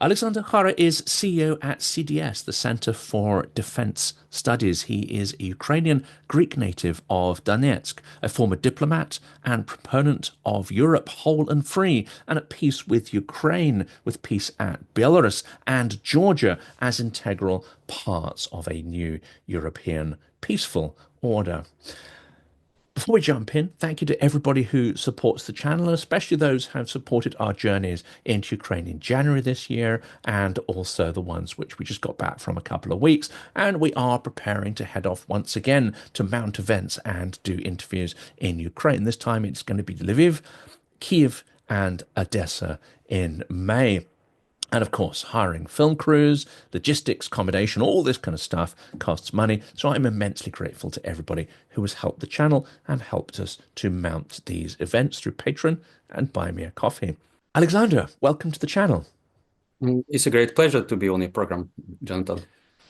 Alexander Khara is CEO at CDS, the Center for Defense Studies. He is a Ukrainian Greek native of Donetsk, a former diplomat and proponent of Europe whole and free and at peace with Ukraine, with peace at Belarus and Georgia as integral parts of a new European peaceful order. Before we jump in, thank you to everybody who supports the channel, and especially those who have supported our journeys into Ukraine in January this year, and also the ones which we just got back from a couple of weeks. And we are preparing to head off once again to mount events and do interviews in Ukraine. This time it's going to be Lviv, Kyiv, and ODESA in May. And of course, hiring film crews, logistics, accommodation, all this kind of stuff costs money. So I'm immensely grateful to everybody who has helped the channel and helped us to mount these events through Patreon and Buy Me a Coffee. Alexander, welcome to the channel. It's a great pleasure to be on your program, Jonathan.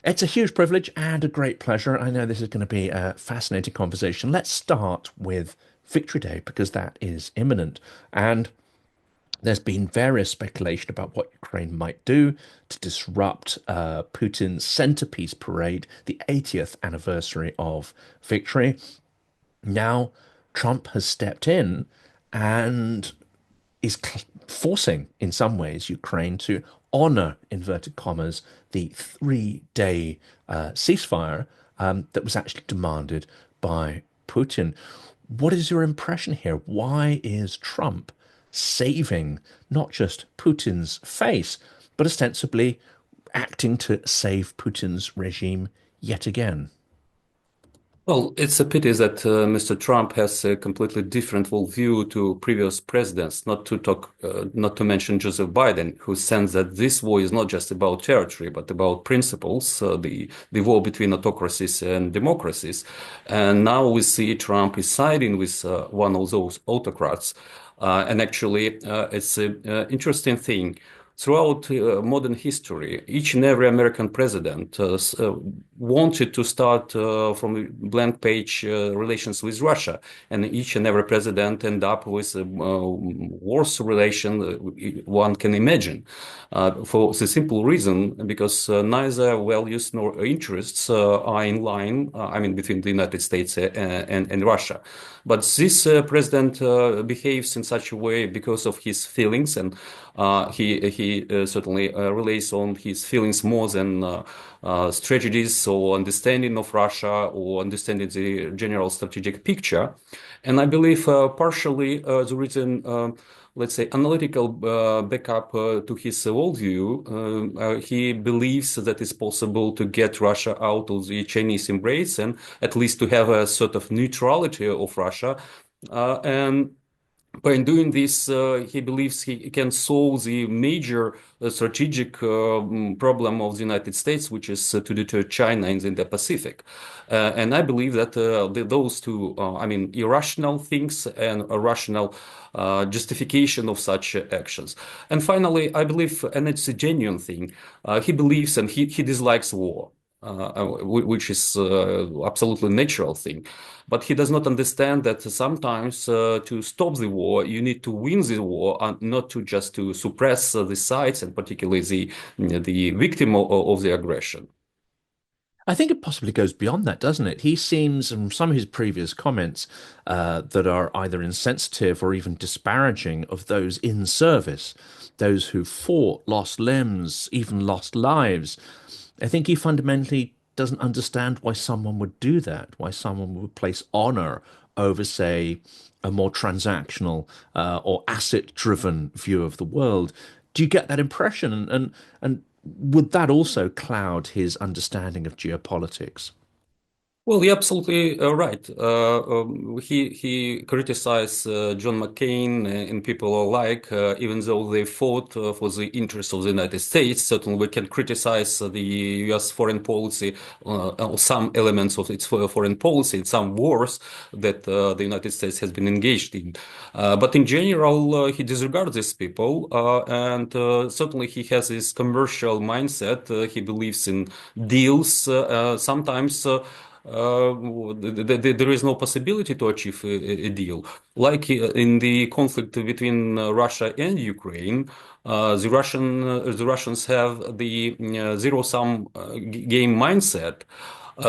It's a huge privilege and a great pleasure. I know this is going to be a fascinating conversation. Let's start with Victory Day because that is imminent. And there's been various speculation about what Ukraine might do to disrupt Putin's centerpiece parade, the 80th anniversary of victory. Now, Trump has stepped in and is forcing, in some ways, Ukraine to honor, inverted commas, the 3-day ceasefire that was actually demanded by Putin. What is your impression here? Why is Trump saving not just Putin's face, but ostensibly acting to save Putin's regime yet again? Well, it's a pity that Mr. Trump has a completely different worldview to previous presidents, not to mention Joseph Biden, who senses that this war is not just about territory, but about principles, the war between autocracies and democracies. And now we see Trump is siding with one of those autocrats. And actually, it's an interesting thing. Throughout modern history, each and every American president wanted to start from a blank page relations with Russia, and each and every president end up with a worse relation one can imagine, for the simple reason because neither values nor interests are in line. I mean, between the United States and Russia. But this president behaves in such a way because of his feelings, and he certainly relies on his feelings more than strategies or understanding of Russia or understanding the general strategic picture. And I believe partially the reason, let's say, analytical backup to his worldview, he believes that it's possible to get Russia out of the Chinese embrace and at least to have a sort of neutrality of Russia. And by doing this, he believes he can solve the major strategic problem of the United States, which is to deter China in the Indo-Pacific. And I believe that those two, I mean, irrational things and a rational justification of such actions. And finally, I believe, and it's a genuine thing, he believes and he dislikes war. Which is absolutely natural thing, but he does not understand that sometimes to stop the war you need to win the war and not to just to suppress the sides and particularly the victim of the aggression. I think it possibly goes beyond that, doesn't it? He seems, from some of his previous comments, that are either insensitive or even disparaging of those in service, those who fought, lost limbs, even lost lives. I think he fundamentally doesn't understand why someone would do that, why someone would place honor over, say, a more transactional or asset-driven view of the world. Do you get that impression? And would that also cloud his understanding of geopolitics? Well, you're absolutely right. He criticized John McCain and people alike, even though they fought for the interests of the United States. Certainly, we can criticize the U.S. foreign policy, or some elements of its foreign policy, some wars that the United States has been engaged in. But in general, he disregards these people, and certainly he has this commercial mindset. He believes in deals. Sometimes. There is no possibility to achieve a deal. Like in the conflict between Russia and Ukraine, The Russians have the zero-sum game mindset.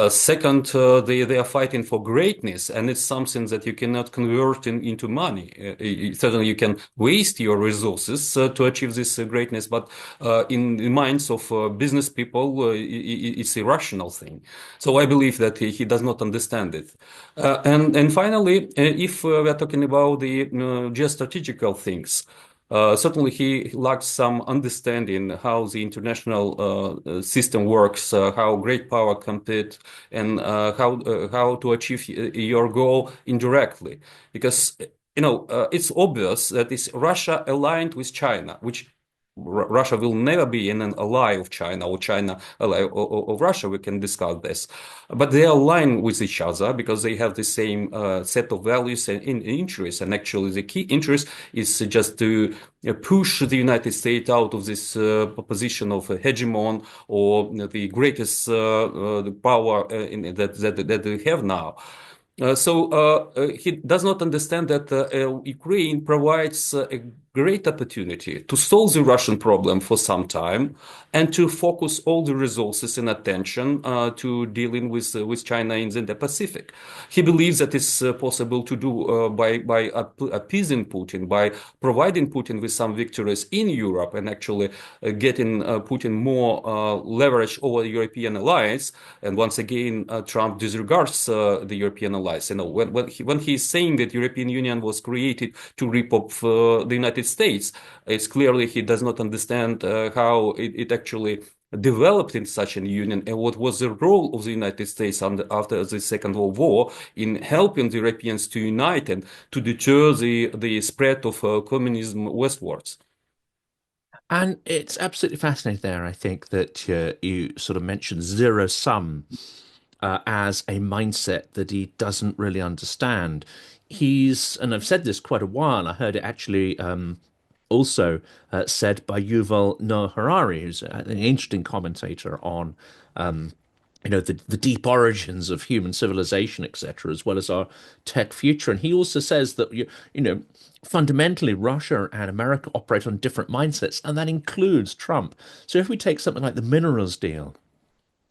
Second, they are fighting for greatness, and it's something that you cannot convert into money. Certainly, you can waste your resources to achieve this greatness, but in the minds of business people, it's a rational thing. So I believe that he does not understand it. And finally, if we are talking about the geostrategical things. Certainly, he lacks some understanding how the international system works, how great power compete, and how to achieve your goal indirectly. Because it's obvious that it's Russia aligned with China, which Russia will never be an ally of China or China ally of Russia. We can discuss this, but they align with each other because they have the same set of values and interests. And actually, the key interest is just to push the United States out of this position of a hegemon or the greatest the power that they have now. So he does not understand that Ukraine provides a great opportunity to solve the Russian problem for some time and to focus all the resources and attention to dealing with China in the Pacific. He believes that it's possible to do by appeasing Putin, by providing Putin with some victories in Europe and actually getting Putin more leverage over the European alliance. And once again, Trump disregards the European alliance. When he's saying that European Union was created to rip off the United States, it's clearly he does not understand how it actually developed in such a union and what was the role of the United States after the Second World War in helping the Europeans to unite and to deter the spread of communism westwards. And it's absolutely fascinating there, I think, that you sort of mentioned zero sum as a mindset that he doesn't really understand. And I've said this quite a while, I heard it actually also said by Yuval Noah Harari, who's an interesting commentator on the deep origins of human civilization, etc., as well as our tech future. And he also says that fundamentally Russia and America operate on different mindsets, and that includes Trump. So if we take something like the minerals deal,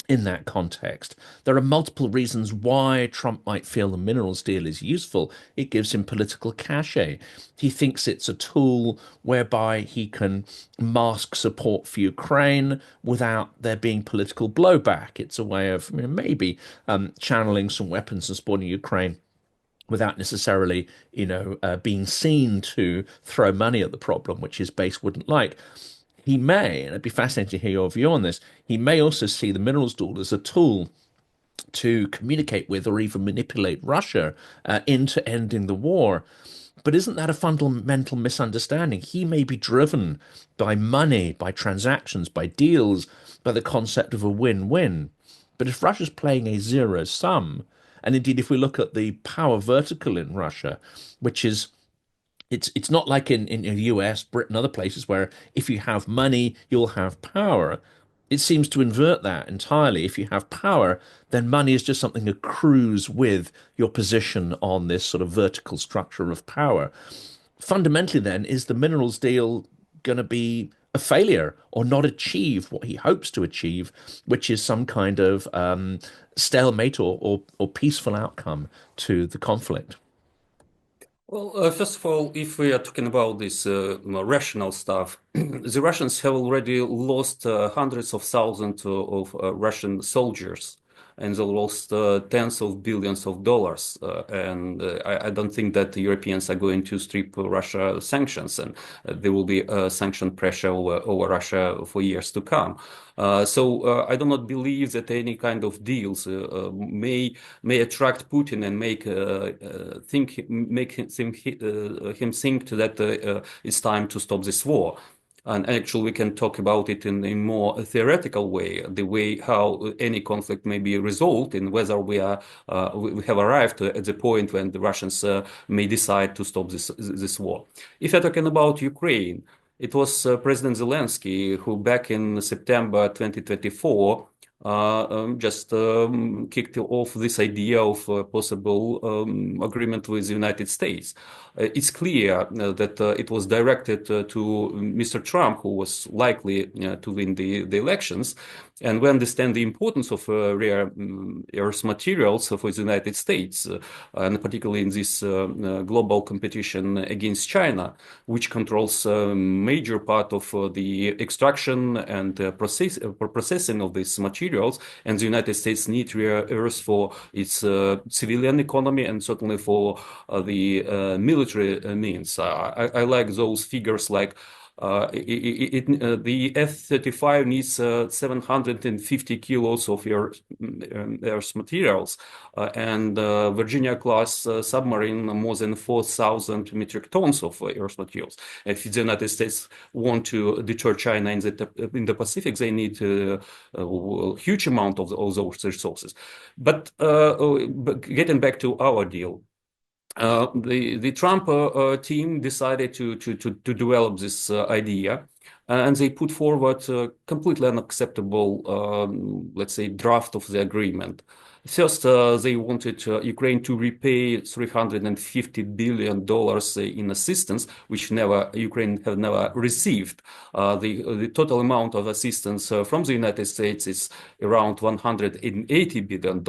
in that context, there are multiple reasons why Trump might feel the minerals deal is useful. It gives him political cachet. He thinks it's a tool whereby he can mask support for Ukraine without there being political blowback. It's a way of maybe channeling some weapons and supporting Ukraine without necessarily, being seen to throw money at the problem, which his base wouldn't like. He may, and it'd be fascinating to hear your view on this, he may also see the minerals deal as a tool to communicate with or even manipulate Russia into ending the war. But isn't that a fundamental misunderstanding? He may be driven by money, by transactions, by deals, by the concept of a win-win. But if Russia's playing a zero sum, and indeed if we look at the power vertical in Russia, which is it's not like in the US, Britain, other places where if you have money, you'll have power. It seems to invert that entirely. If you have power, then money is just something that accrues with your position on this sort of vertical structure of power. Fundamentally, then, is the minerals deal going to be a failure or not achieve what he hopes to achieve, which is some kind of stalemate or peaceful outcome to the conflict? Well, first of all, if we are talking about this rational stuff, the Russians have already lost hundreds of thousands of Russian soldiers, and they lost tens of billions of dollars. And I don't think that the Europeans are going to strip Russia sanctions, and there will be sanction pressure over Russia for years to come. So I do not believe that any kind of deals may attract Putin and make him think that it's time to stop this war. And actually, we can talk about it in a more theoretical way, the way how any conflict may be resolved, and whether we have arrived at the point when the Russians may decide to stop this war. If you're talking about Ukraine, it was President Zelensky who, back in September 2024, just kicked off this idea of a possible agreement with the United States. It's clear that it was directed to Mr. Trump, who was likely to win the elections. And we understand the importance of rare earth materials for the United States, and particularly in this global competition against China, which controls a major part of the extraction and processing of these materials. And the United States needs rare earths for its civilian economy and certainly for the military means. I like those figures like the F-35 needs 750 kilos of earth materials, and Virginia-class submarine more than 4,000 metric tons of earth materials. If the United States want to deter China in the Pacific, they need a huge amount of those resources. But getting back to our deal. The Trump team decided to develop this idea, and they put forward a completely unacceptable, let's say, draft of the agreement. First, they wanted Ukraine to repay $350 billion in assistance, which Ukraine have never received. The total amount of assistance from the United States is around $180 billion,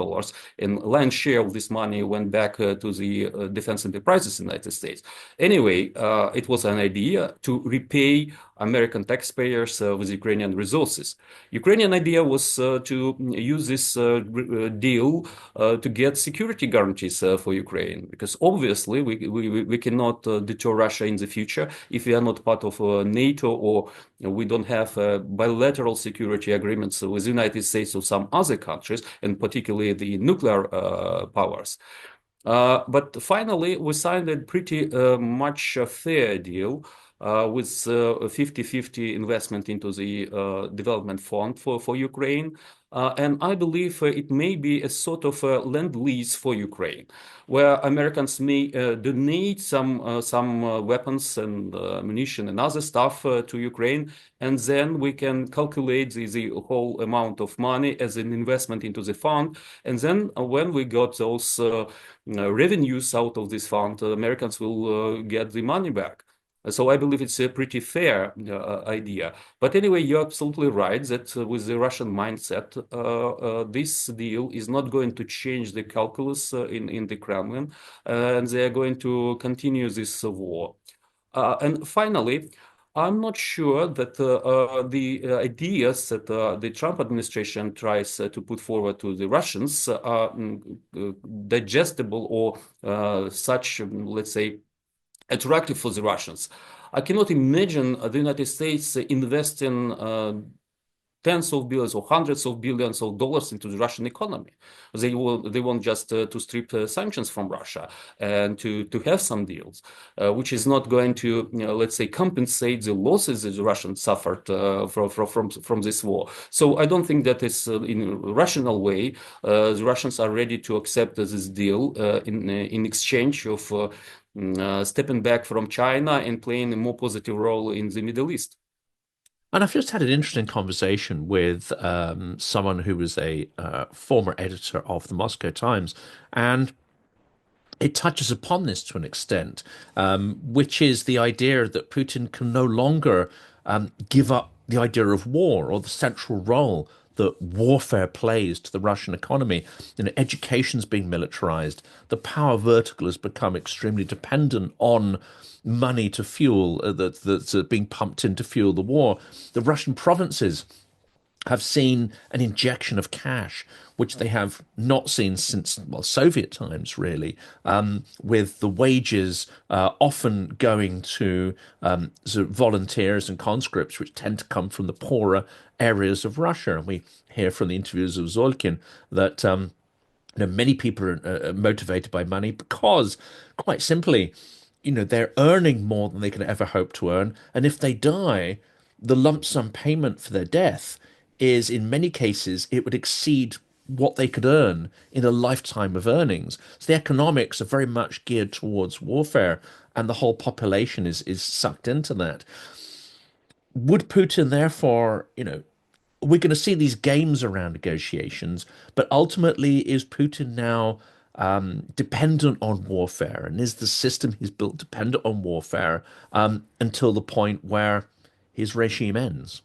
and lion's share of this money went back to the defense enterprises in the United States. Anyway, it was an idea to repay American taxpayers with Ukrainian resources. Ukrainian idea was to use this deal to get security guarantees for Ukraine, because obviously we cannot deter Russia in the future if we are not part of NATO, or we don't have bilateral security agreements with the United States or some other countries, and particularly the nuclear powers. But finally, we signed a pretty much fair deal with 50-50 investment into the development fund for Ukraine. And I believe it may be a sort of a lend-lease for Ukraine, where Americans may donate some weapons and ammunition and other stuff to Ukraine, and then we can calculate the whole amount of money as an investment into the fund. And then when we got those revenues out of this fund, Americans will get the money back. So I believe it's a pretty fair idea. But anyway, you're absolutely right that with the Russian mindset, this deal is not going to change the calculus in the Kremlin, and they are going to continue this war. And finally, I'm not sure that the ideas that the Trump administration tries to put forward to the Russians are digestible or such, let's say, attractive for the Russians. I cannot imagine the United States investing tens of billions or hundreds of billions of dollars into the Russian economy. They want just to strip sanctions from Russia and to have some deals, which is not going to, let's say, compensate the losses that the Russians suffered from this war. So I don't think that is in a rational way. The Russians are ready to accept this deal in exchange of stepping back from China and playing a more positive role in the Middle East. And I've just had an interesting conversation with someone who was a former editor of the Moscow Times, and it touches upon this to an extent, which is the idea that Putin can no longer give up the idea of war or the central role that warfare plays to the Russian economy. You know, education's being militarized. The power vertical has become extremely dependent on money to fuel that's being pumped in to fuel the war. The Russian provinces have seen an injection of cash, which they have not seen since, well, Soviet times, really, with the wages often going to sort of volunteers and conscripts, which tend to come from the poorer areas of Russia. And we hear from the interviews of Zolkin that many people are motivated by money because, quite simply, they're earning more than they can ever hope to earn. And if they die, the lump sum payment for their death is, in many cases, it would exceed what they could earn in a lifetime of earnings. So the economics are very much geared towards warfare, and the whole population is sucked into that. Would Putin, therefore, we're going to see these games around negotiations, but ultimately, is Putin now dependent on warfare? And is the system he's built dependent on warfare until the point where his regime ends?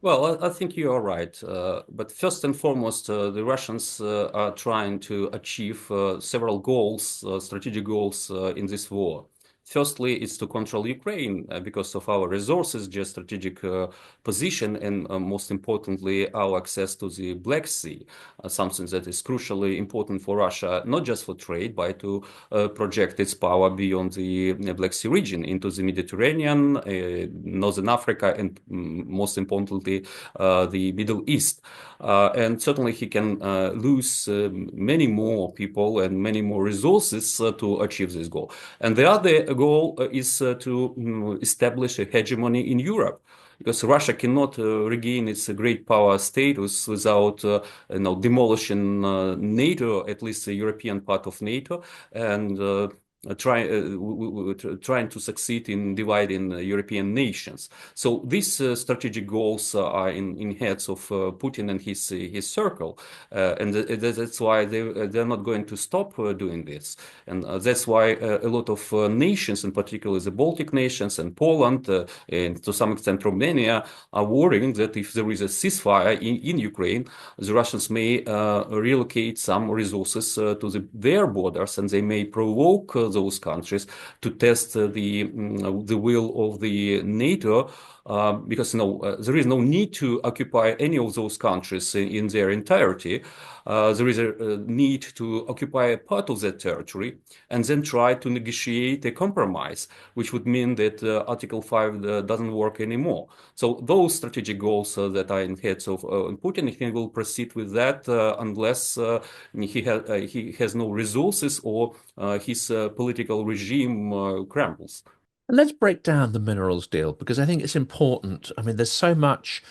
Well, I think you are right. But first and foremost, the Russians are trying to achieve several goals, strategic goals in this war. Firstly, it's to control Ukraine because of our resources, geostrategic position, and most importantly, our access to the Black Sea, something that is crucially important for Russia, not just for trade, but to project its power beyond the Black Sea region into the Mediterranean, Northern Africa, and most importantly, the Middle East. And certainly he can lose many more people and many more resources to achieve this goal. And the other goal is to establish a hegemony in Europe, because Russia cannot regain its great power status without demolishing NATO, at least the European part of NATO, and trying to succeed in dividing European nations. So these strategic goals are in heads of Putin and his circle, and that's why they're not going to stop doing this. And that's why a lot of nations, in particular the Baltic nations and Poland, and to some extent Romania, are worrying that if there is a ceasefire in Ukraine, the Russians may relocate some resources to their borders, and they may provoke those countries to test the will of the NATO. Because there is no need to occupy any of those countries in their entirety. There is a need to occupy a part of that territory and then try to negotiate a compromise, which would mean that Article 5 doesn't work anymore. So those strategic goals that are in heads of Putin, he will proceed with that unless he has no resources or his political regime crumbles. And let's break down the minerals deal because I think it's important. I mean, there's so much,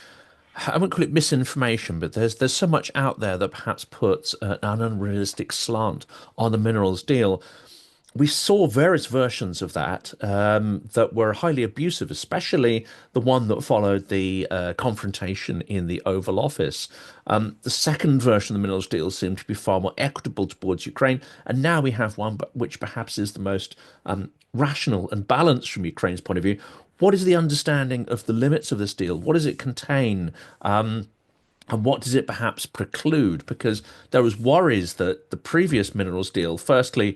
I wouldn't call it misinformation, but there's so much out there that perhaps puts an unrealistic slant on the minerals deal. We saw various versions of that that were highly abusive, especially the one that followed the confrontation in the Oval Office. The second version of the minerals deal seemed to be far more equitable towards Ukraine, and now we have one which perhaps is the most rational and balanced from Ukraine's point of view. What is the understanding of the limits of this deal? What does it contain? And what does it perhaps preclude? Because there was worries that the previous minerals deal, firstly,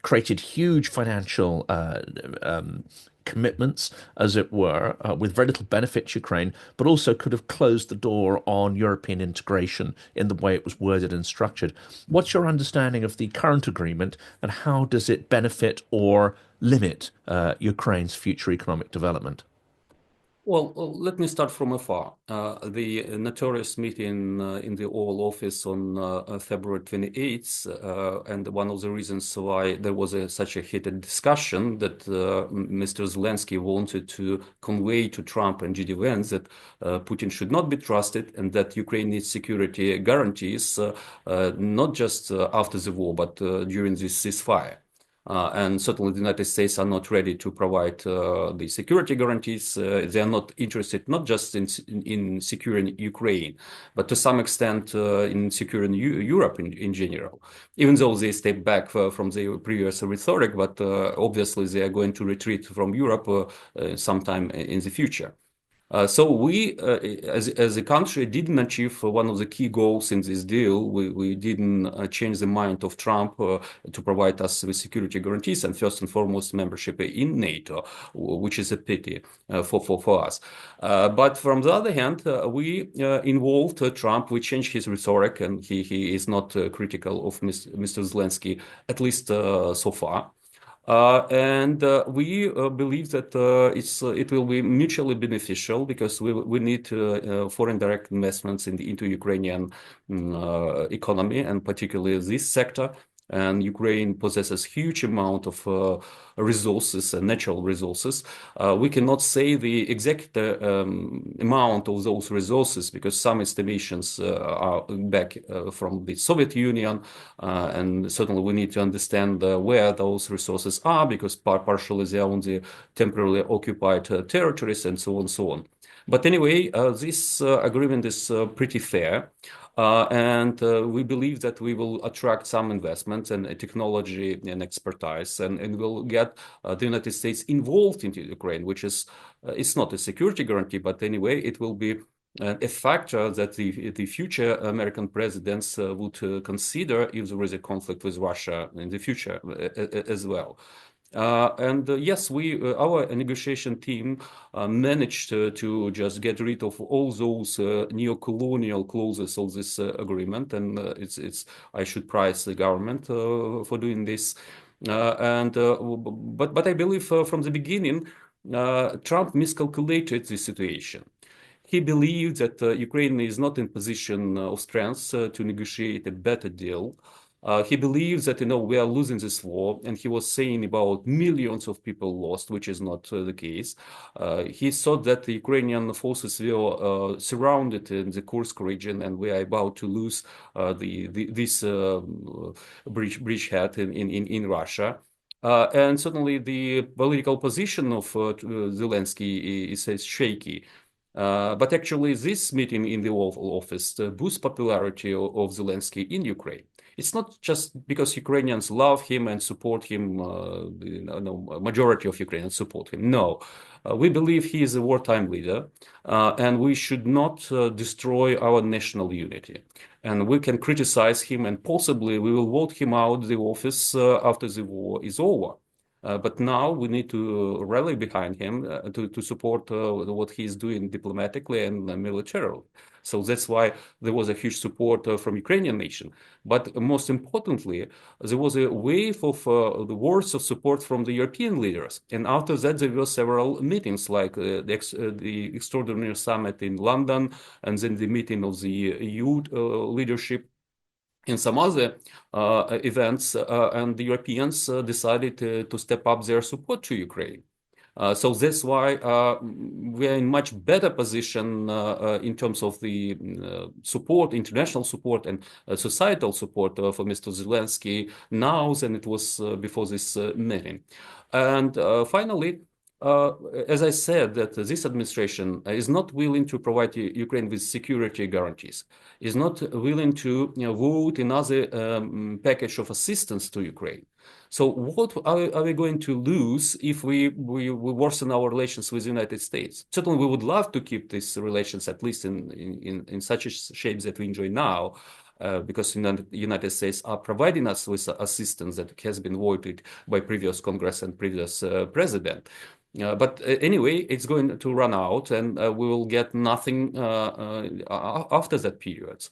created huge financial commitments, as it were, with very little benefit to Ukraine, but also could have closed the door on European integration in the way it was worded and structured. What's your understanding of the current agreement, and how does it benefit or limit Ukraine's future economic development? Well, let me start from afar. The notorious meeting in the Oval Office on February 28th, and one of the reasons why there was such a heated discussion that Mr. Zelensky wanted to convey to Trump and GD Vance that Putin should not be trusted and that Ukraine needs security guarantees, not just after the war, but during this ceasefire. And certainly the United States are not ready to provide the security guarantees. They are not interested not just in securing Ukraine, but to some extent in securing Europe in general. Even though they step back from their previous rhetoric, but obviously they are going to retreat from Europe sometime in the future. So we, as a country, didn't achieve one of the key goals in this deal. We didn't change the mind of Trump to provide us with security guarantees and first and foremost membership in NATO, which is a pity for us. But from the other hand, we involved Trump. We changed his rhetoric, and he is not critical of Mr. Zelensky, at least so far. And we believe that it will be mutually beneficial because we need foreign direct investments into Ukrainian economy and particularly this sector. And Ukraine possesses huge amount of resources and natural resources. We cannot say the exact amount of those resources because some estimations are back from the Soviet Union, and certainly we need to understand where those resources are because partially they are on the temporarily occupied territories and so on and so on. But anyway, this agreement is pretty fair. And we believe that we will attract some investments and technology and expertise, and will get the United States involved into Ukraine, which is it's not a security guarantee, but anyway, it will be a factor that the future American presidents would consider if there is a conflict with Russia in the future as well. And yes, our negotiation team managed to just get rid of all those neo-colonial clauses of this agreement, and it's I should praise the government for doing this. But I believe from the beginning, Trump miscalculated the situation. He believed that Ukraine is not in position of strength to negotiate a better deal. He believes that we are losing this war, and he was saying about millions of people lost, which is not the case. He thought that the Ukrainian forces were surrounded in the Kursk region, and we are about to lose this bridgehead in Russia. And certainly the political position of Zelensky is shaky. But actually, this meeting in the Oval Office boosts popularity of Zelensky in Ukraine. It's not just because Ukrainians love him and support him. Majority of Ukrainians support him. No, we believe he is a wartime leader, and we should not destroy our national unity. And we can criticize him, and possibly we will vote him out of the office after the war is over. But now we need to rally behind him to support what he's doing diplomatically and militarily. So that's why there was a huge support from Ukrainian nation. But most importantly, there was a wave of the words of support from the European leaders. And after that, there were several meetings, like the extraordinary summit in London, and then the meeting of the EU leadership in some other events, and the Europeans decided to step up their support to Ukraine. So that's why we are in much better position in terms of the support, international support, and societal support for Mr. Zelensky now than it was before this meeting. And finally, as I said, that this administration is not willing to provide Ukraine with security guarantees, is not willing to vote another package of assistance to Ukraine. So what are we going to lose if we worsen our relations with the United States? Certainly, we would love to keep these relations at least in such a shape that we enjoy now. Because the United States are providing us with assistance that has been voted by previous Congress and previous president. But anyway, it's going to run out, and we will get nothing after that period.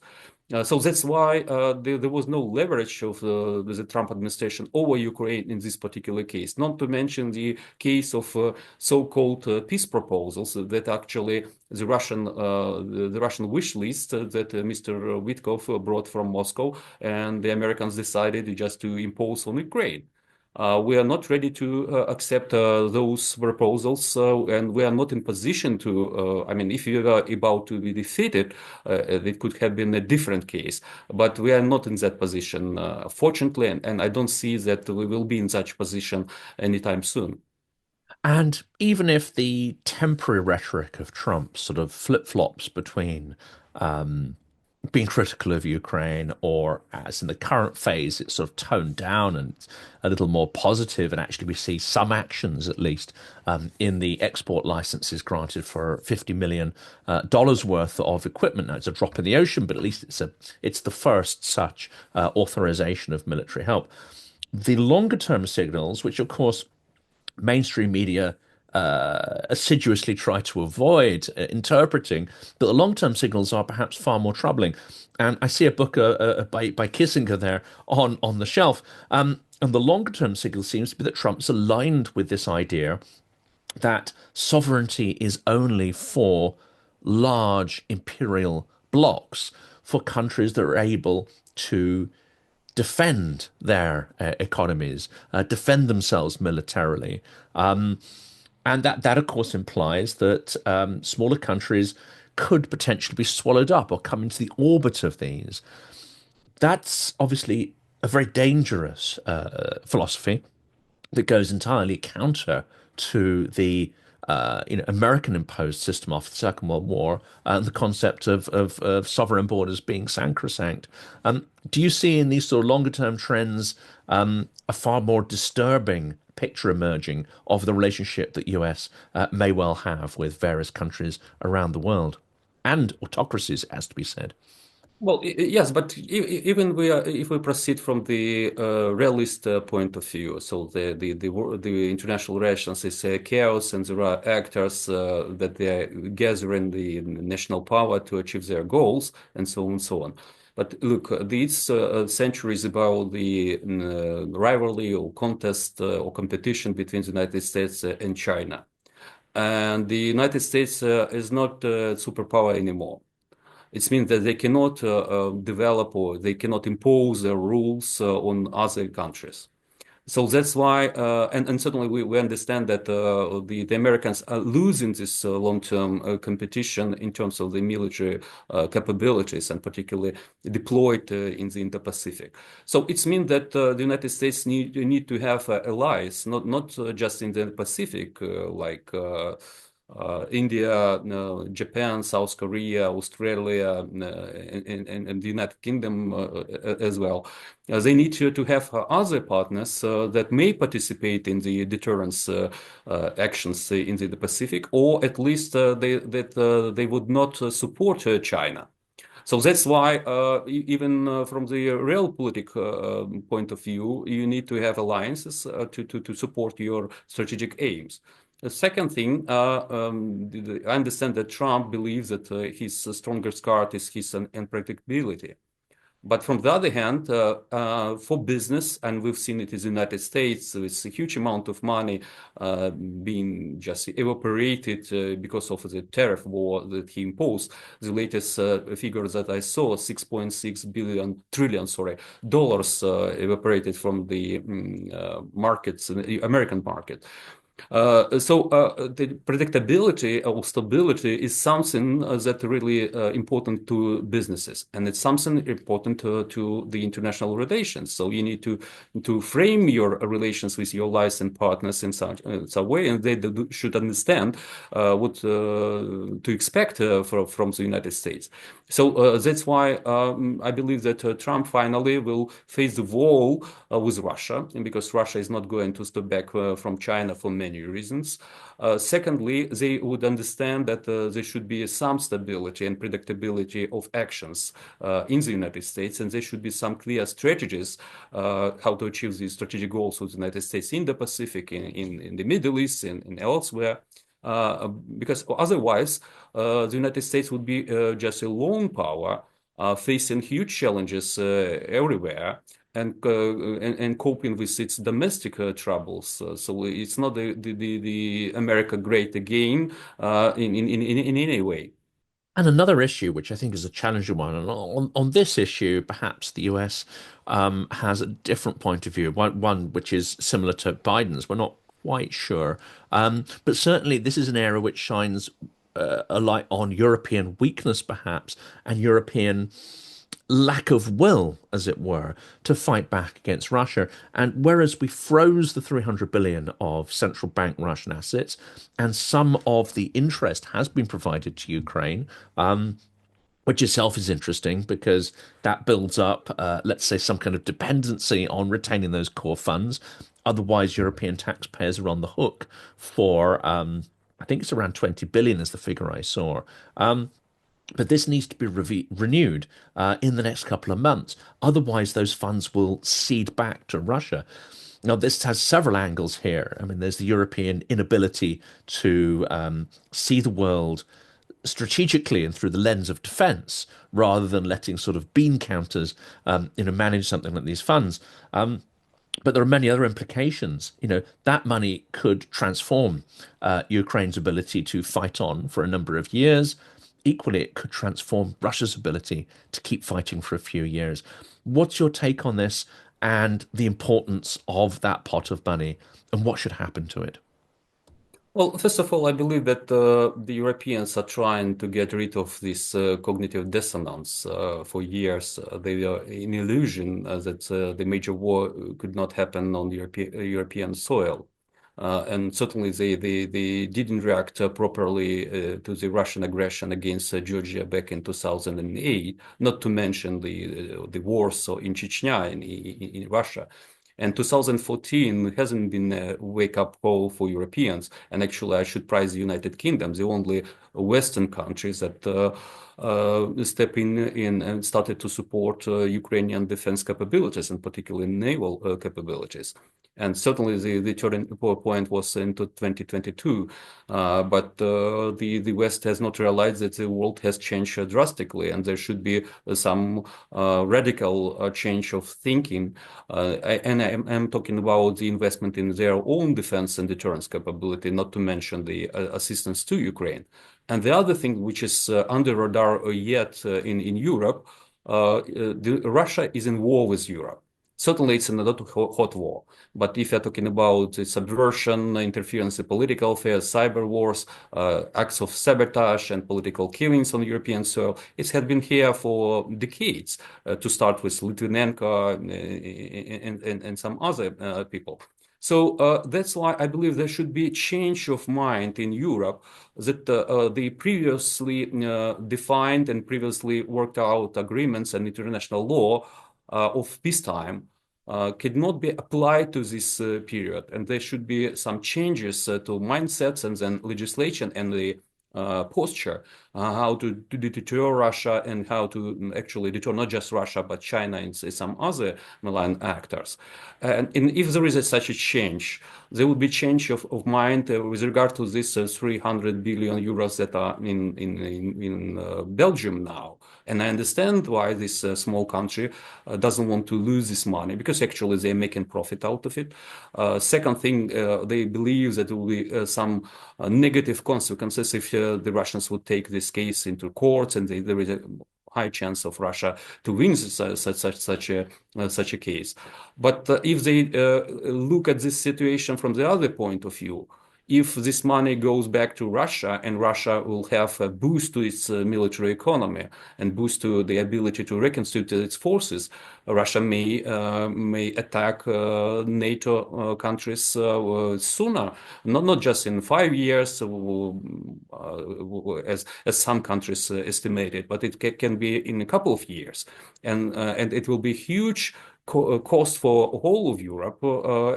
So that's why there was no leverage of the Trump administration over Ukraine in this particular case. Not to mention the case of so-called peace proposals that actually the Russian wish list that Mr. Witkoff brought from Moscow, and the Americans decided just to impose on Ukraine. We are not ready to accept those proposals, and we are not in position to. I mean, if we were about to be defeated, it could have been a different case. But we are not in that position, fortunately, and I don't see that we will be in such position anytime soon. And even if the temporary rhetoric of Trump sort of flip-flops between being critical of Ukraine, or as in the current phase, it's sort of toned down and a little more positive, and actually we see some actions, at least, in the export licenses granted for $50 million worth of equipment. Now, it's a drop in the ocean, but at least it's the first such authorization of military help. The longer term signals, which of course mainstream media assiduously try to avoid interpreting, but the long-term signals are perhaps far more troubling. And I see a book by Kissinger there on the shelf. And the longer-term signal seems to be that Trump's aligned with this idea that sovereignty is only for large imperial blocs, for countries that are able to defend their economies, defend themselves militarily. And that, of course, implies that smaller countries could potentially be swallowed up or come into the orbit of these. That's obviously a very dangerous philosophy that goes entirely counter to the American-imposed system after the Second World War, and the concept of sovereign borders being sacrosanct. Do you see in these sort of longer-term trends a far more disturbing picture emerging of the relationship that US may well have with various countries around the world and autocracies, it has to be said? Well, yes, but even if we proceed from the realist point of view, so the international relations is chaos, and there are actors that they are gathering the national power to achieve their goals, and so on and so on. But look, these centuries about the rivalry or contest or competition between the United States and China, and the United States is not a superpower anymore. It means that they cannot develop or they cannot impose their rules on other countries. So that's why, and certainly we understand that the Americans are losing this long-term competition in terms of the military capabilities, and particularly deployed in the Indo-Pacific. So it means that the United States need to have allies, not just in the Pacific, like India, Japan, South Korea, Australia, and the United Kingdom as well. They need to have other partners that may participate in the deterrence actions in the Pacific, or at least they would not support China. So that's why, even from the realpolitik point of view, you need to have alliances to support your strategic aims. The second thing, I understand that Trump believes that his strongest card is his unpredictability. But from the other hand, for business, and we've seen it in the United States, with a huge amount of money being just evaporated because of the tariff war that he imposed. The latest figures that I saw, 6.6 trillion, dollars evaporated from the markets, the American market. So the predictability or stability is something that really important to businesses, and it's something important to the international relations. So you need to frame your relations with your licensed partners in such a way, and they should understand what to expect from the United States. So that's why I believe that Trump finally will face the wall with Russia, and because Russia is not going to step back from China for many reasons. Secondly, they would understand that there should be some stability and predictability of actions in the United States, and there should be some clear strategies how to achieve these strategic goals of the United States in the Pacific, in the Middle East, and elsewhere. Because otherwise, the United States would be just a lone power facing huge challenges everywhere, and coping with its domestic troubles. So it's not the America great again in any way. And another issue, which I think is a challenging one, and on this issue, perhaps the US has a different point of view, one which is similar to Biden's. We're not quite sure. But certainly, this is an area which shines a light on European weakness, perhaps, and European lack of will, as it were, to fight back against Russia. And whereas we froze the 300 billion of central bank Russian assets, and some of the interest has been provided to Ukraine, which itself is interesting because that builds up, let's say, some kind of dependency on retaining those core funds. Otherwise, European taxpayers are on the hook for, I think it's around 20 billion is the figure I saw. But this needs to be renewed in the next couple of months. Otherwise, those funds will cede back to Russia. Now, this has several angles here. I mean, there's the European inability to see the world strategically and through the lens of defense, rather than letting sort of bean counters, manage something like these funds. But there are many other implications. That money could transform Ukraine's ability to fight on for a number of years. Equally, it could transform Russia's ability to keep fighting for a few years. What's your take on this and the importance of that pot of money, and what should happen to it? Well, first of all, I believe that the Europeans are trying to get rid of this cognitive dissonance for years. They are in illusion that the major war could not happen on European soil. And certainly they didn't react properly to the Russian aggression against Georgia back in 2008, not to mention the wars in Chechnya in Russia. And 2014 hasn't been a wake-up call for Europeans. And actually, I should praise the United Kingdom, the only Western countries that step in and started to support Ukrainian defense capabilities, and particularly naval capabilities. And certainly the turning point was into 2022, but the West has not realized that the world has changed drastically, and there should be some radical change of thinking. I'm talking about the investment in their own defense and deterrence capability, not to mention the assistance to Ukraine. And the other thing which is under radar yet in Europe, Russia is in war with Europe. Certainly, it's not a hot war. But if you're talking about subversion, interference in political affairs, cyber wars, acts of sabotage and political killings on European soil, it had been here for decades, to start with Litvinenko and some other people. So that's why I believe there should be a change of mind in Europe, that the previously defined and previously worked out agreements and international law of peacetime cannot be applied to this period. And there should be some changes to mindsets and then legislation and the posture, how to deter Russia and how to actually deter not just Russia, but China and some other malign actors. And if there is such a change, there will be change of mind with regard to this 300 billion euros that are in Belgium now. And I understand why this small country doesn't want to lose this money, because actually they're making profit out of it. Second thing, they believe that there will be some negative consequences if the Russians would take this case into courts, and there is a high chance of Russia to win such a case. But if they look at this situation from the other point of view, if this money goes back to Russia and Russia will have a boost to its military economy and boost to the ability to reconstitute its forces, Russia may attack NATO countries sooner, not just in 5 years, as some countries estimated, but it can be in a couple of years, and it will be huge cost for whole of Europe,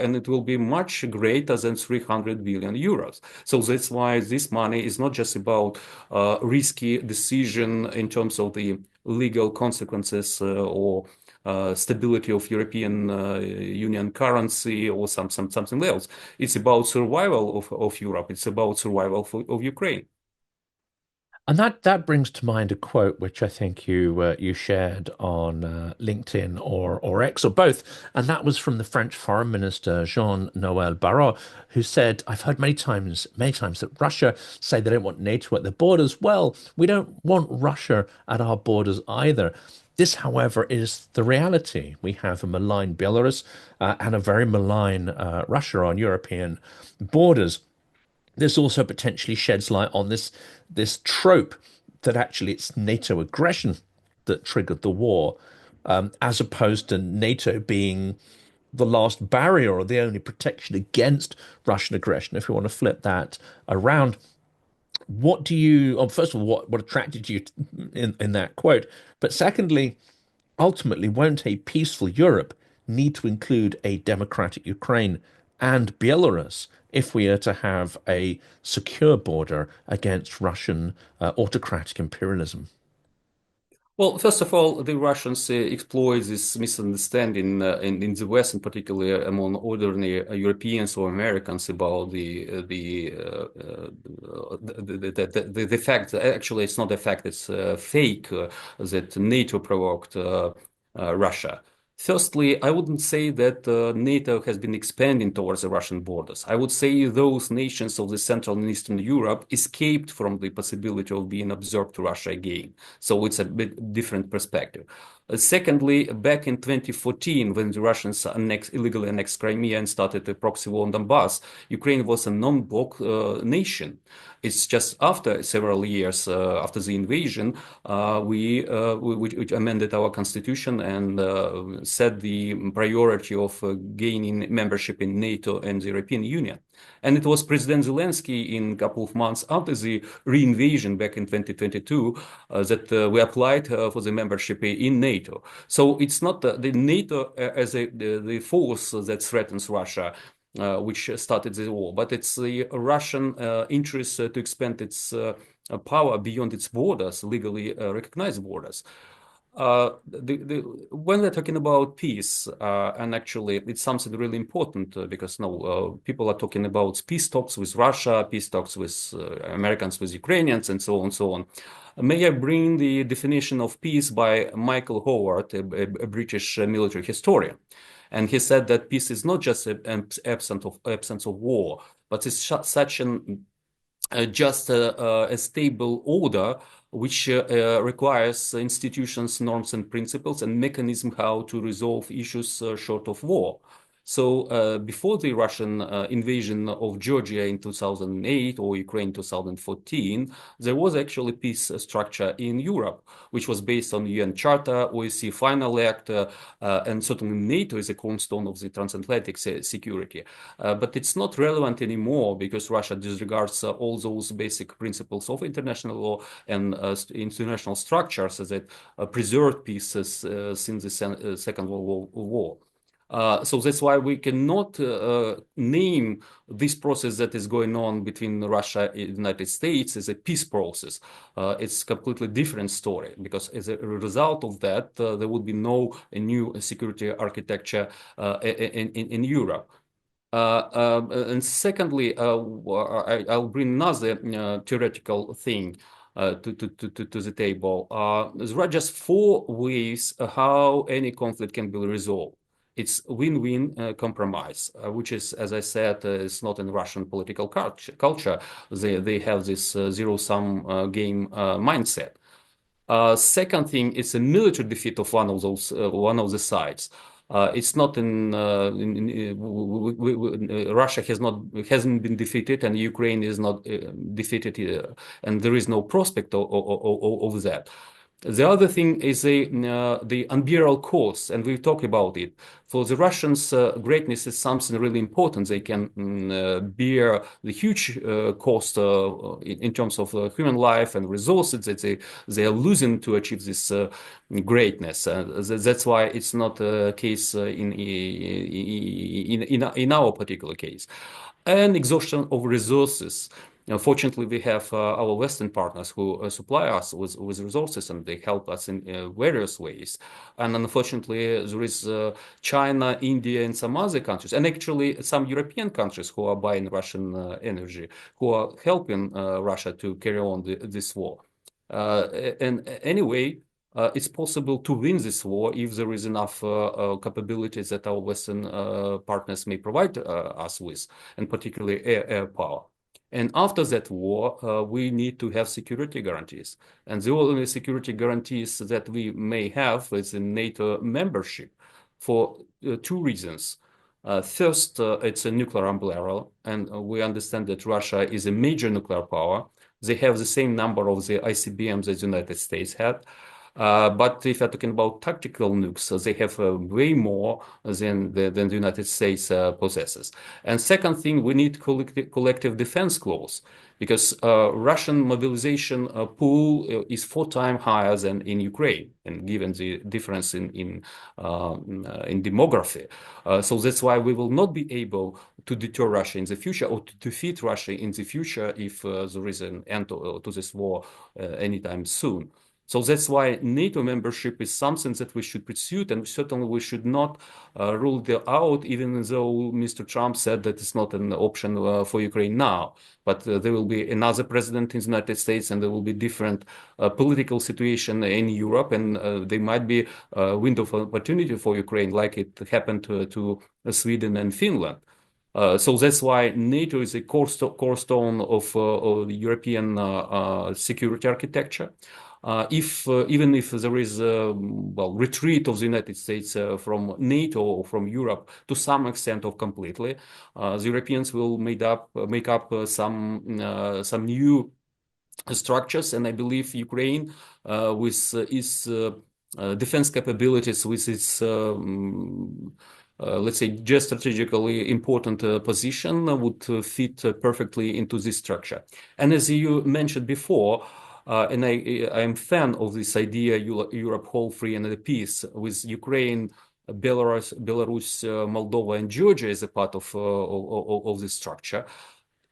and it will be much greater than 300 billion euros. So that's why this money is not just about risky decision in terms of the legal consequences or stability of European Union currency or something else. It's about survival of Europe. It's about survival of Ukraine. And that brings to mind a quote which I think you shared on LinkedIn or X or both, and that was from the French Foreign Minister Jean-Noël Barrot, who said, "I've heard many times that Russia say they don't want NATO at their borders. Well, we don't want Russia at our borders either." This, however, is the reality. We have a malign Belarus and a very malign Russia on European borders. This also potentially sheds light on this trope that actually it's NATO aggression that triggered the war, as opposed to NATO being the last barrier or the only protection against Russian aggression. If you want to flip that around, what do you? Oh, first of all, what attracted you in that quote? But secondly, ultimately, won't a peaceful Europe need to include a democratic Ukraine and Belarus if we are to have a secure border against Russian autocratic imperialism? Well, first of all, the Russians exploit this misunderstanding in the West, and particularly among ordinary Europeans or Americans, about the fact that actually it's not a fact, it's fake that NATO provoked Russia. Firstly, I wouldn't say that NATO has been expanding towards the Russian borders. I would say those nations of the Central and Eastern Europe escaped from the possibility of being absorbed to Russia again. So it's a bit different perspective. Secondly, back in 2014, when the Russians illegally annexed Crimea and started a proxy war on Donbass, Ukraine was a non-bloc nation. It's just after several years after the invasion, we amended our constitution and set the priority of gaining membership in NATO and the European Union. And it was President Zelensky in a couple of months after the re-invasion back in 2022 that we applied for the membership in NATO. So it's not the NATO as the force that threatens Russia, which started the war, but it's the Russian interest to expand its power beyond its borders, legally recognized borders. When we're talking about peace, and actually it's something really important because now people are talking about peace talks with Russia, peace talks with Americans, with Ukrainians, and so on and so on. May I bring the definition of peace by Michael Howard, a British military historian. And he said that peace is not just an absence of war, but it's such an just a stable order which requires institutions, norms, and principles and mechanism how to resolve issues short of war. So before the Russian invasion of Georgia in 2008 or Ukraine in 2014, there was actually peace structure in Europe, which was based on UN Charter, OSCE Final Act, and certainly NATO is a cornerstone of the transatlantic security. But it's not relevant anymore because Russia disregards all those basic principles of international law and international structures that preserved peace since the Second World War. So that's why we cannot name this process that is going on between Russia and the United States as a peace process. It's a completely different story because as a result of that, there would be no new security architecture in Europe. And secondly, I'll bring another theoretical thing to the table. There are just four ways how any conflict can be resolved. It's win-win compromise, which is, as I said, is not in Russian political culture. They have this zero-sum game mindset. Second thing, it's a military defeat of one of the sides. It's not Russia hasn't been defeated, and Ukraine is not defeated either, and there is no prospect of that. The other thing is the unbearable cost, and we talk about it. For the Russians, greatness is something really important. They can bear the huge cost in terms of human life and resources that they are losing to achieve this greatness. That's why it's not a case in our particular case. And exhaustion of resources. Fortunately, we have our Western partners who supply us with resources and they help us in various ways. And unfortunately, there is China, India, and some other countries, and actually some European countries who are buying Russian energy, who are helping Russia to carry on this war. And anyway, it's possible to win this war if there is enough capabilities that our Western partners may provide us with, and particularly air power. And after that war, we need to have security guarantees. And the only security guarantees that we may have is a NATO membership for two reasons. First, it's a nuclear umbrella, and we understand that Russia is a major nuclear power. They have the same number of the ICBMs as the United States had. But if you're talking about tactical nukes, they have way more than the United States possesses. And second thing, we need collective defense clause because Russian mobilization pool is 4 times higher than in Ukraine, and given the difference in demography. So that's why we will not be able to deter Russia in the future or to defeat Russia in the future if there is an end to this war anytime soon. So that's why NATO membership is something that we should pursue, and certainly we should not rule it out, even though Mr. Trump said that it's not an option for Ukraine now. But there will be another president in the United States, and there will be different political situation in Europe, and there might be a window of opportunity for Ukraine, like it happened to Sweden and Finland. So that's why NATO is a cornerstone of the European security architecture. If even if there is retreat of the United States from NATO or from Europe to some extent or completely, the Europeans will make up some new structures, and I believe Ukraine, with its defense capabilities, with its let's say geostrategically important position, would fit perfectly into this structure. And as you mentioned before, and I am fan of this idea, Europe whole, free, and at peace, with Ukraine, Belarus, Moldova, and Georgia as a part of this structure.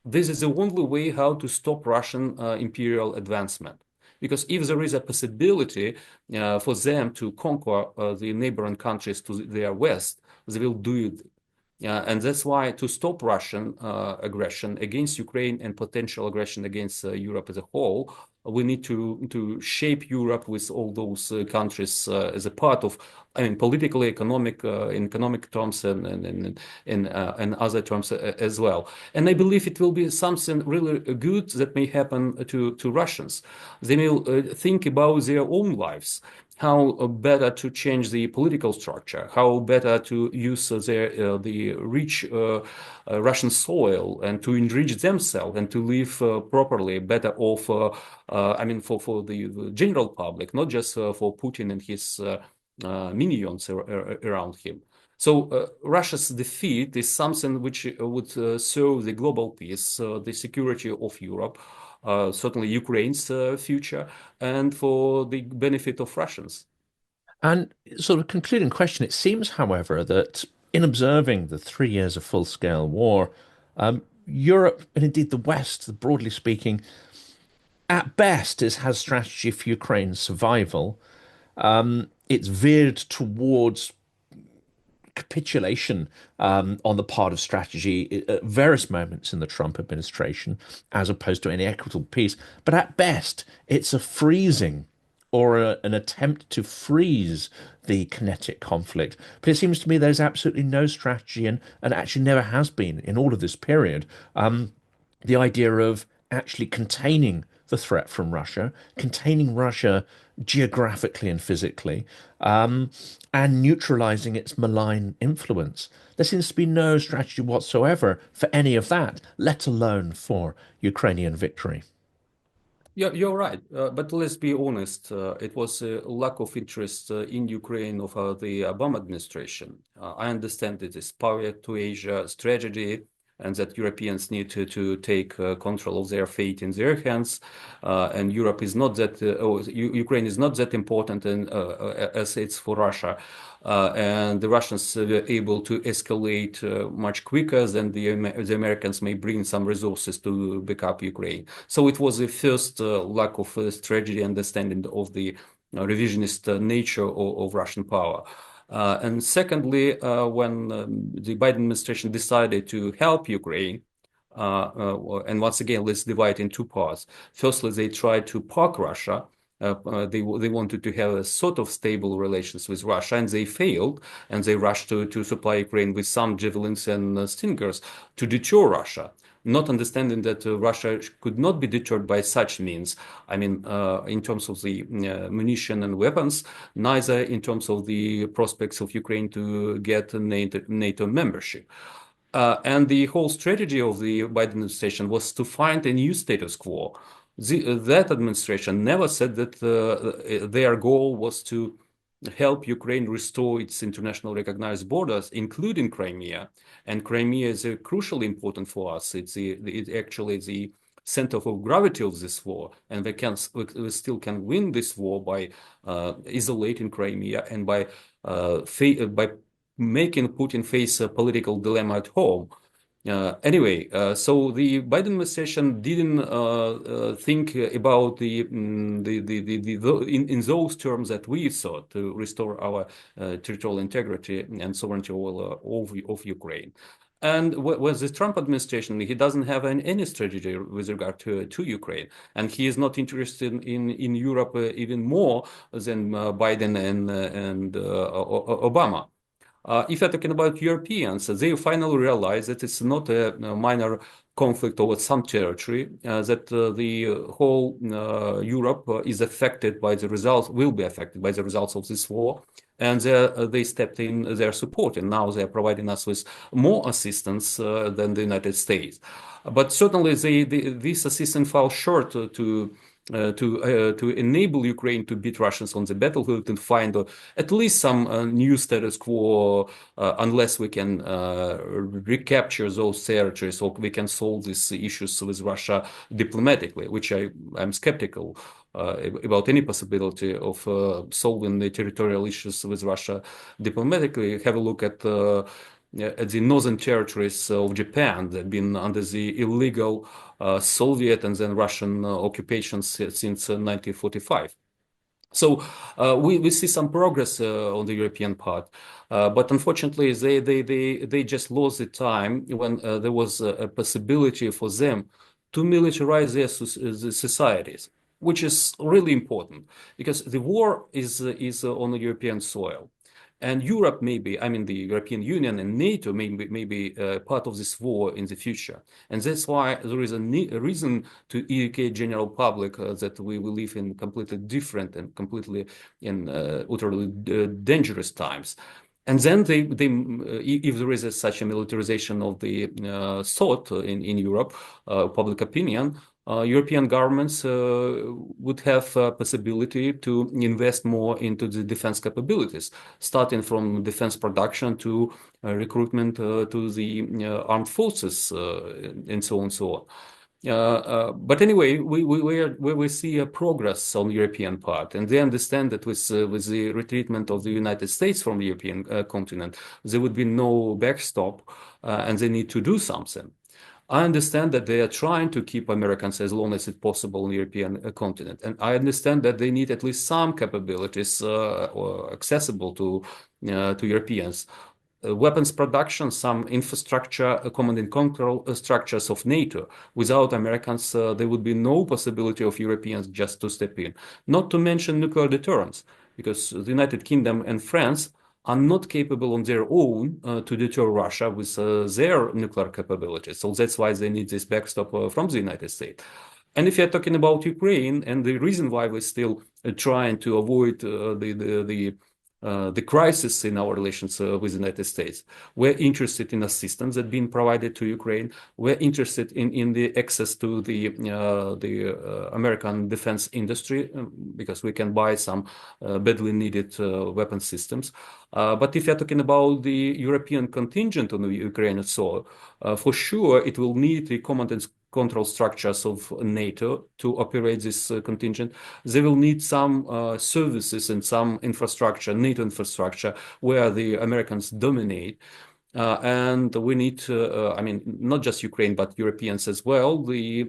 This is the only way how to stop Russian imperial advancement. Because if there is a possibility for them to conquer the neighboring countries to their west, they will do it. And that's why, to stop Russian aggression against Ukraine and potential aggression against Europe as a whole, we need to shape Europe with all those countries as a part of, I mean, politically, in economic terms and other terms as well. And I believe it will be something really good that may happen to Russians. They will think about their own lives, how better to change the political structure, how better to use the rich Russian soil and to enrich themselves and to live properly, better off, I mean, for the general public, not just for Putin and his minions around him. So Russia's defeat is something which would serve the global peace, the security of Europe, certainly Ukraine's future, and for the benefit of Russians. And sort of concluding question, it seems, however, that in observing the 3 years of full-scale war, Europe and indeed the West, broadly speaking, at best, has strategy for Ukraine's survival. It's veered towards capitulation on the part of strategy at various moments in the Trump administration, as opposed to any equitable peace. But at best, it's a freezing or an attempt to freeze the kinetic conflict. But it seems to me there's absolutely no strategy, and actually never has been in all of this period, the idea of actually containing the threat from Russia, containing Russia geographically and physically, and neutralizing its malign influence. There seems to be no strategy whatsoever for any of that, let alone for Ukrainian victory. Yeah, you're right. But let's be honest, it was a lack of interest in Ukraine of the Obama administration. I understand it is power to Asia strategy, and that Europeans need to take control of their fate in their hands. And Europe is not that, Ukraine is not that important as it's for Russia. And the Russians were able to escalate much quicker than the Americans may bring some resources to back up Ukraine. So it was the first lack of strategy, understanding of the revisionist nature of Russian power. And secondly, when the Biden administration decided to help Ukraine, and once again, let's divide in two parts. Firstly, they tried to park Russia. They wanted to have a sort of stable relations with Russia, and they failed. And they rushed to supply Ukraine with some javelins and stingers to deter Russia, not understanding that Russia could not be deterred by such means. I mean, in terms of the munition and weapons, neither in terms of the prospects of Ukraine to get NATO membership. And the whole strategy of the Biden administration was to find a new status quo. That administration never said that their goal was to help Ukraine restore its international recognized borders, including Crimea. And Crimea is crucially important for us. It's actually the center of gravity of this war, and we still can win this war by isolating Crimea and by making Putin face a political dilemma at home. Anyway, so the Biden administration didn't think about in those terms that we thought, to restore our territorial integrity and sovereignty of Ukraine. And with the Trump administration, he doesn't have any strategy with regard to Ukraine, and he is not interested in Europe even more than Biden and Obama. If you're talking about Europeans, they finally realize that it's not a minor conflict over some territory, that the whole Europe is affected by the results, will be affected by the results of this war. And they stepped in their support, and now they're providing us with more assistance than the United States. But certainly, this assistance fell short to enable Ukraine to beat Russians on the battlefield and find at least some new status quo, unless we can recapture those territories or we can solve these issues with Russia diplomatically, which I'm skeptical about any possibility of solving the territorial issues with Russia diplomatically. Have a look at the northern territories of Japan that have been under the illegal Soviet and then Russian occupations since 1945. So we see some progress on the European part, but unfortunately they just lost the time when there was a possibility for them to militarize their societies, which is really important because the war is on the European soil. And Europe I mean, the European Union and NATO may be part of this war in the future. And that's why there is a reason to educate general public that we will live in completely different and completely in utterly dangerous times. And then if there is such a militarization of the thought in Europe, public opinion, European governments would have a possibility to invest more into the defense capabilities, starting from defense production to recruitment to the armed forces and so on and so on. But anyway, we see a progress on the European part, and they understand that with the retreatment of the United States from the European continent, there would be no backstop, and they need to do something. I understand that they are trying to keep Americans as long as it's possible on the European continent. And I understand that they need at least some capabilities accessible to Europeans. Weapons production, some infrastructure, command and control structures of NATO. Without Americans, there would be no possibility of Europeans just to step in. Not to mention nuclear deterrence, because the United Kingdom and France are not capable on their own to deter Russia with their nuclear capabilities. So that's why they need this backstop from the United States. And if you're talking about Ukraine, and the reason why we're still trying to avoid the crisis in our relations with the United States, we're interested in assistance that's being provided to Ukraine. We're interested in the access to the American defense industry because we can buy some badly needed weapon systems. But if you're talking about the European contingent on the Ukrainian soil, for sure it will need the command and control structures of NATO to operate this contingent. They will need some services and some infrastructure, NATO infrastructure, where the Americans dominate. And we need, I mean, not just Ukraine, but Europeans as well, the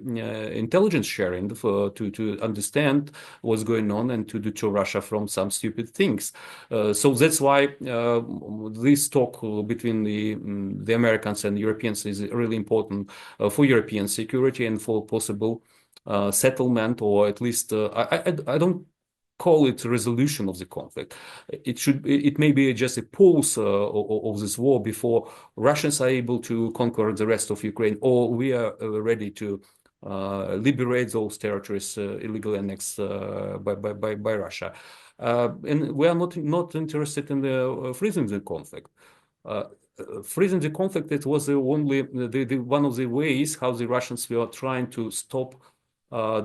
intelligence sharing to understand what's going on and to deter Russia from some stupid things. So that's why this talk between the Americans and Europeans is really important for European security and for possible settlement, or at least I don't call it resolution of the conflict. It may be just a pause of this war before Russians are able to conquer the rest of Ukraine, or we are ready to liberate those territories illegally annexed by Russia. And we are not interested in the freezing the conflict. Freezing the conflict, it was only one of the ways how the Russians were trying to stop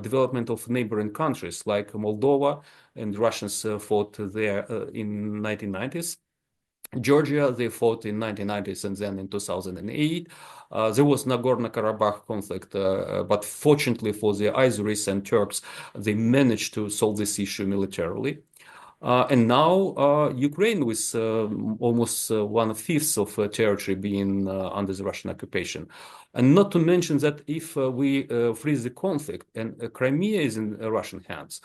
development of neighboring countries like Moldova, and Russians fought there in 1990s. Georgia, they fought in 1990s and then in 2008. There was Nagorno-Karabakh conflict, but fortunately for the Azeris and Turks, they managed to solve this issue militarily. And now Ukraine with almost 1/5 of territory being under the Russian occupation. And not to mention that if we freeze the conflict and Crimea is in Russian hands,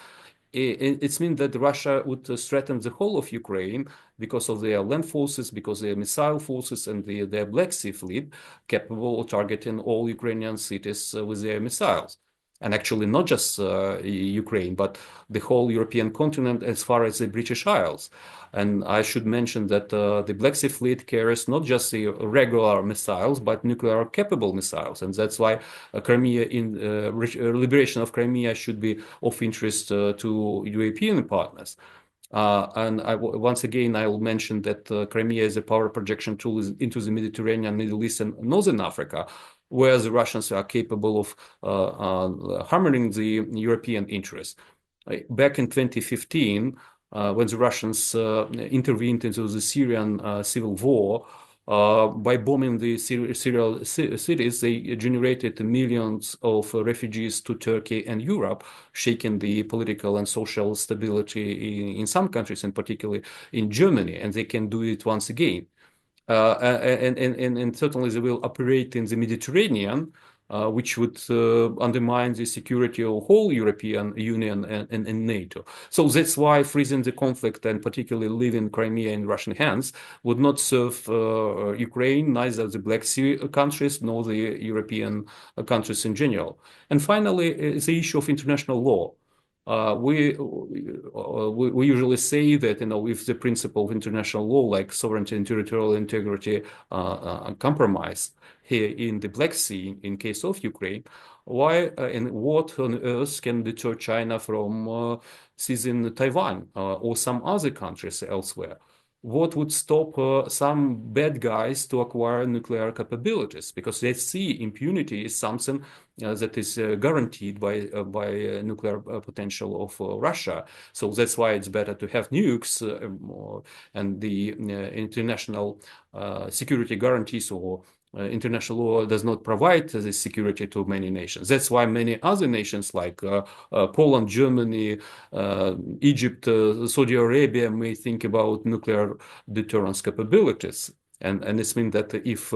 it means that Russia would threaten the whole of Ukraine because of their land forces, because their missile forces, and their Black Sea fleet capable of targeting all Ukrainian cities with their missiles. and actually not just Ukraine, but the whole European continent as far as the British Isles. And I should mention that the Black Sea Fleet carries not just the regular missiles, but nuclear-capable missiles. And that's why Crimea, liberation of Crimea should be of interest to European partners. And once again, I will mention that Crimea is a power projection tool into the Mediterranean, Middle East, and Northern Africa, where the Russians are capable of hammering the European interests. Back in 2015, when the Russians intervened into the Syrian civil war, by bombing the Syrian cities, they generated millions of refugees to Turkey and Europe, shaking the political and social stability in some countries, and particularly in Germany, and they can do it once again. And certainly they will operate in the Mediterranean, which would undermine the security of whole European Union and NATO. So that's why freezing the conflict and particularly leaving Crimea in Russian hands would not serve Ukraine, neither the Black Sea countries nor the European countries in general. And finally, the issue of international law. We usually say that, if the principle of international law, like sovereignty and territorial integrity, compromise here in the Black Sea, in case of Ukraine, why and what on earth can deter China from seizing Taiwan or some other countries elsewhere? What would stop some bad guys to acquire nuclear capabilities? Because they see impunity is something that is guaranteed by nuclear potential of Russia. So that's why it's better to have nukes and the international security guarantees or international law does not provide this security to many nations. That's why many other nations like Poland, Germany, Egypt, Saudi Arabia may think about nuclear deterrence capabilities. And it means that if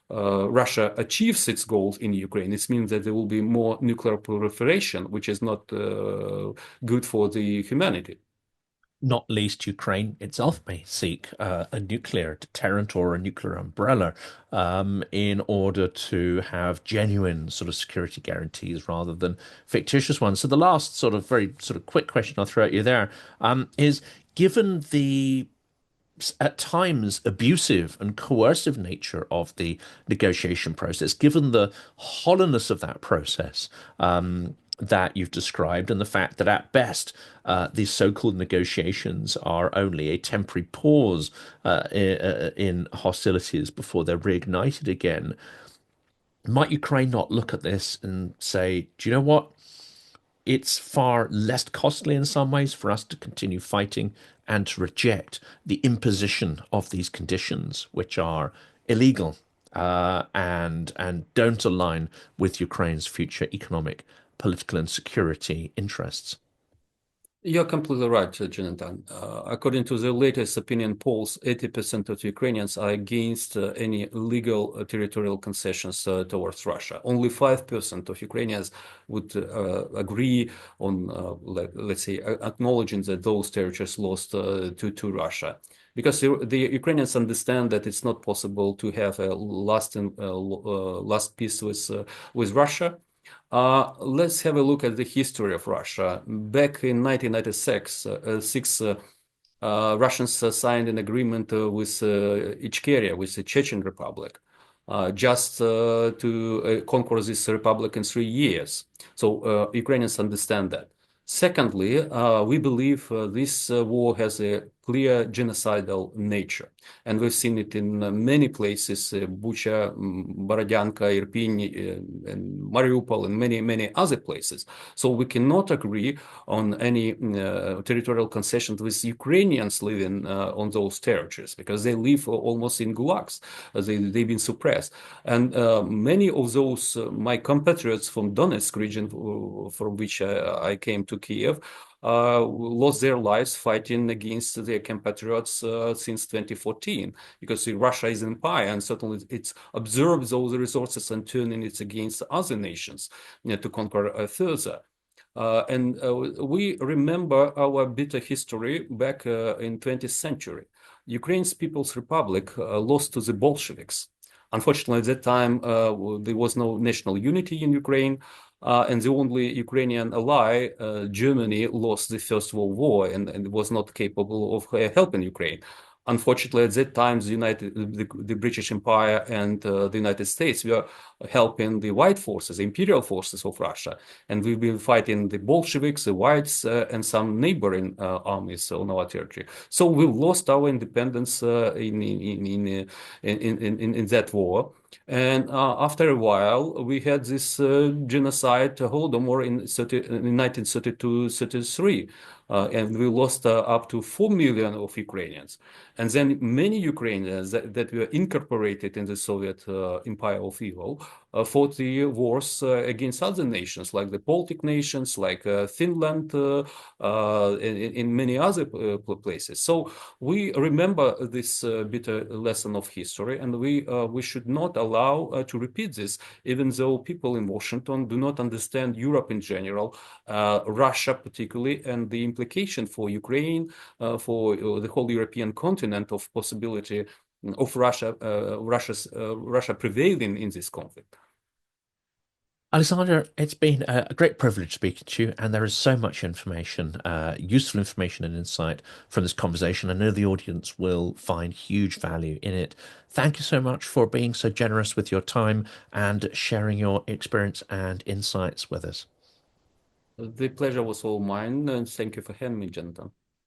Russia achieves its goals in Ukraine, it means that there will be more nuclear proliferation, which is not good for the humanity. Not least Ukraine itself may seek a nuclear deterrent or a nuclear umbrella in order to have genuine sort of security guarantees rather than fictitious ones. So the last sort of very sort of quick question I'll throw at you there is given the at times abusive and coercive nature of the negotiation process, given the hollowness of that process that you've described, and the fact that at best these so-called negotiations are only a temporary pause in hostilities before they're reignited again, might Ukraine not look at this and say, do you know what? It's far less costly in some ways for us to continue fighting and to reject the imposition of these conditions, which are illegal and don't align with Ukraine's future economic, political, and security interests. You're completely right, Jonathan. According to the latest opinion polls, 80% of Ukrainians are against any legal territorial concessions towards Russia. Only 5% of Ukrainians would agree on, let's say, acknowledging that those territories lost to Russia. Because the Ukrainians understand that it's not possible to have a last peace with Russia. Let's have a look at the history of Russia. Back in 1996, Russians signed an agreement with Ichkeria, with the Chechen Republic, just to conquer this republic in 3 years. So Ukrainians understand that. Secondly, we believe this war has a clear genocidal nature. And we've seen it in many places, Bucha, Borodyanka, Irpin, and Mariupol, and many other places. So we cannot agree on any territorial concessions with Ukrainians living on those territories, because they live almost in gulags. They've been suppressed. And many of those, my compatriots from Donetsk region, from which I came to Kiev, lost their lives fighting against their compatriots since 2014, because Russia is an empire, and certainly it absorbs those resources and turning it against other nations to conquer further. And we remember our bitter history back in 20th century. Ukraine's People's Republic lost to the Bolsheviks. Unfortunately, at that time, there was no national unity in Ukraine. and the only Ukrainian ally, Germany, lost the First World War and was not capable of helping Ukraine. Unfortunately, at that time, the British Empire and the United States were helping the white forces, the imperial forces of Russia, and we've been fighting the Bolsheviks, the whites, and some neighboring armies on our territory. So we lost our independence in that war. And after a while, we had this genocide Holodomor in 1932-33. And we lost up to 4 million of Ukrainians. And then many Ukrainians that were incorporated in the Soviet empire of evil fought the wars against other nations, like the Baltic nations, like Finland, in many other places. So we remember this bitter lesson of history, and we should not allow to repeat this, even though people in Washington do not understand Europe in general, Russia particularly, and the implication for Ukraine, for the whole European continent of possibility of Russia prevailing in this conflict. Alexander, it's been a great privilege speaking to you, and there is so much information, useful information and insight from this conversation. I know the audience will find huge value in it. Thank you so much for being so generous with your time and sharing your experience and insights with us. The pleasure was all mine, and thank you for having me, Jonathan.